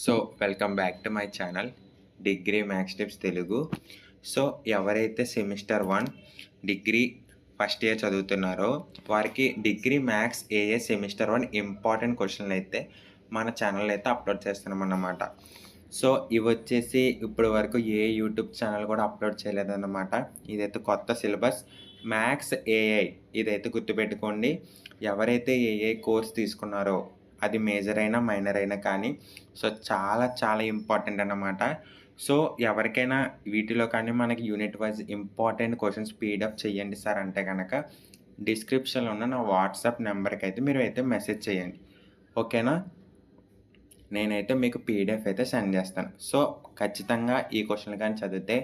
So welcome back to my channel degree maths tips Telugu. So ఎవరైతే semester 1 degree first year చదువుతున్నారో వారికి degree maths ఏఏ semester 1 important క్వశ్చన్లు అయితే మన ఛానల్ అయితే అప్లోడ్ చేస్తున్నాం అన్నమాట. సో ఇవి వచ్చేసి ఇప్పటి వరకు ఏ యూట్యూబ్ ఛానల్ కూడా అప్లోడ్ చేయలేదన్నమాట. ఇదైతే కొత్త సిలబస్ మ్యాథ్స్ ఏఐ. ఇదైతే గుర్తుపెట్టుకోండి. ఎవరైతే ఏఐ కోర్స్ తీసుకున్నారో అది మేజర్ అయినా మైనర్ అయినా కానీ సో చాలా చాలా ఇంపార్టెంట్ అన్నమాట. సో ఎవరికైనా వీటిలో కానీ మనకి unit wise important questions PDF చేయండి సార్ అంటే కనుక డిస్క్రిప్షన్లో ఉన్న నా వాట్సాప్ నెంబర్కి అయితే మీరు అయితే మెసేజ్ చేయండి. ఓకేనా? నేనైతే మీకు పీడిఎఫ్ అయితే సెండ్ చేస్తాను. సో ఖచ్చితంగా ఈ క్వశ్చన్లు కానీ చదివితే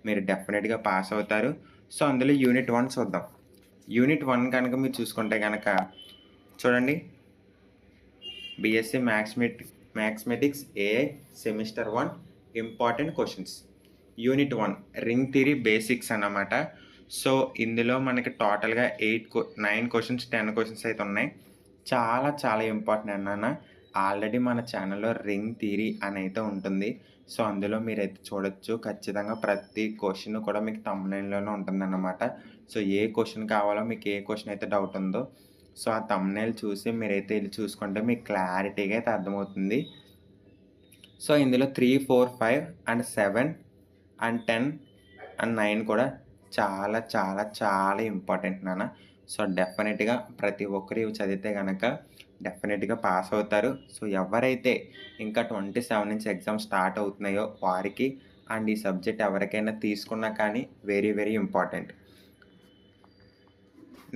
మీరు డెఫినెట్గా పాస్ అవుతారు. సో అందులో యూనిట్ 1 చూద్దాం. యూనిట్ 1 కనుక మీరు చూసుకుంటే కనుక చూడండి, BSc mathematics AI semester 1 important questions. Unit 1 ring theory basics అన్నమాట. సో ఇందులో మనకి టోటల్గా 9 క్వశ్చన్స్ 10 క్వశ్చన్స్ అయితే ఉన్నాయి. చాలా చాలా ఇంపార్టెంట్ అన్నాను. ఆల్రెడీ మన ఛానల్లో రింగ్ థియరీ అని అయితే ఉంటుంది. సో అందులో మీరైతే చూడొచ్చు. ఖచ్చితంగా ప్రతి క్వశ్చన్ కూడా మీకు థంబ్నెయిల్‌లోనే ఉంటుందన్నమాట. సో ఏ క్వశ్చన్ కావాలో మీకు ఏ క్వశ్చన్ అయితే డౌట్ ఉందో సో ఆ థంబ్నెయిల్ చూసి మీరైతే వెళ్ళి చూసుకుంటే మీకు క్లారిటీగా అయితే అర్థమవుతుంది. సో ఇందులో 3, 4, 5 అండ్ 7 అండ్ 10 అండ్ 9 కూడా చాలా చాలా చాలా ఇంపార్టెంట్ నాన్న. సో డెఫినెట్గా ప్రతి ఒక్కరు ఇవి చదివితే కనుక డెఫినెట్గా పాస్ అవుతారు. సో ఎవరైతే ఇంకా 27 నుంచి ఎగ్జామ్ స్టార్ట్ అవుతున్నాయో వారికి అండ్ ఈ సబ్జెక్ట్ ఎవరికైనా తీసుకున్నా కానీ వెరీ వెరీ ఇంపార్టెంట్.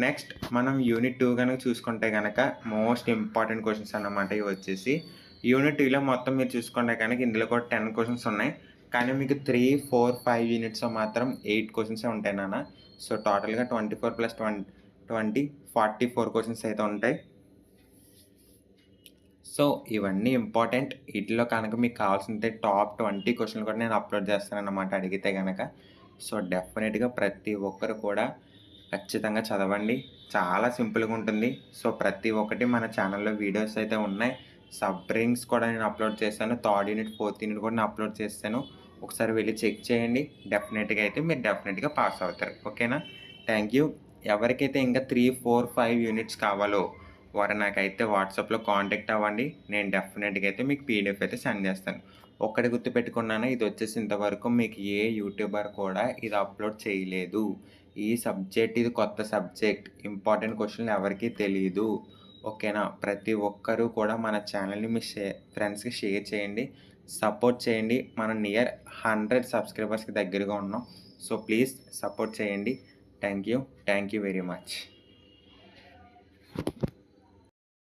నెక్స్ట్ మనం యూనిట్ 2 కనుక చూసుకుంటే కనుక మోస్ట్ ఇంపార్టెంట్ క్వశ్చన్స్ అన్నమాట. ఇవి వచ్చేసి యూనిట్ 2లో మొత్తం మీరు చూసుకుంటే కనుక ఇందులో కూడా 10 క్వశ్చన్స్ ఉన్నాయి. కానీ మీకు 3, 4, 5 యూనిట్స్లో మాత్రం 8 క్వశ్చన్సే ఉంటాయి నాన్న. సో టోటల్గా 24 + 20 44 క్వశ్చన్స్ అయితే ఉంటాయి. సో ఇవన్నీ ఇంపార్టెంట్. వీటిలో కనుక మీకు కావాల్సిందే టాప్ 20 క్వశ్చన్లు కూడా నేను అప్లోడ్ చేస్తానన్నమాట అడిగితే కనుక. సో డెఫినెట్గా ప్రతి ఒక్కరు కూడా ఖచ్చితంగా చదవండి. చాలా సింపుల్గా ఉంటుంది. సో ప్రతి ఒక్కటి మన ఛానల్లో వీడియోస్ అయితే ఉన్నాయి. సబ్ రింగ్స్ కూడా నేను అప్లోడ్ చేశాను. 3rd యూనిట్ 4th యూనిట్ కూడా నేను అప్లోడ్ చేశాను. ఒకసారి వెళ్ళి చెక్ చేయండి. డెఫినెట్గా అయితే మీరు డెఫినెట్గా పాస్ అవుతారు. ఓకేనా? Thank you. ఎవరికైతే ఇంకా 3, 4, 5 యూనిట్స్ కావాలో వారు నాకైతే వాట్సాప్లో కాంటాక్ట్ అవ్వండి. నేను డెఫినెట్గా అయితే మీకు పీడిఎఫ్ అయితే సెండ్ చేస్తాను. ఒక్కటి గుర్తుపెట్టుకున్నాను, ఇది వచ్చేసి ఇంతవరకు మీకు ఏ యూట్యూబర్ కూడా ఇది అప్లోడ్ చేయలేదు. ఈ సబ్జెక్ట్ ఇది కొత్త సబ్జెక్ట్. ఇంపార్టెంట్ క్వశ్చన్లు ఎవరికీ తెలీదు. ఓకేనా? ప్రతి ఒక్కరూ కూడా మన ఛానల్ని మీ ఫ్రెండ్స్కి షేర్ చేయండి, సపోర్ట్ చేయండి. మనం నియర్ 100 సబ్స్క్రైబర్స్కి దగ్గరగా ఉన్నాం. సో ప్లీజ్ సపోర్ట్ చేయండి. Thank you very much.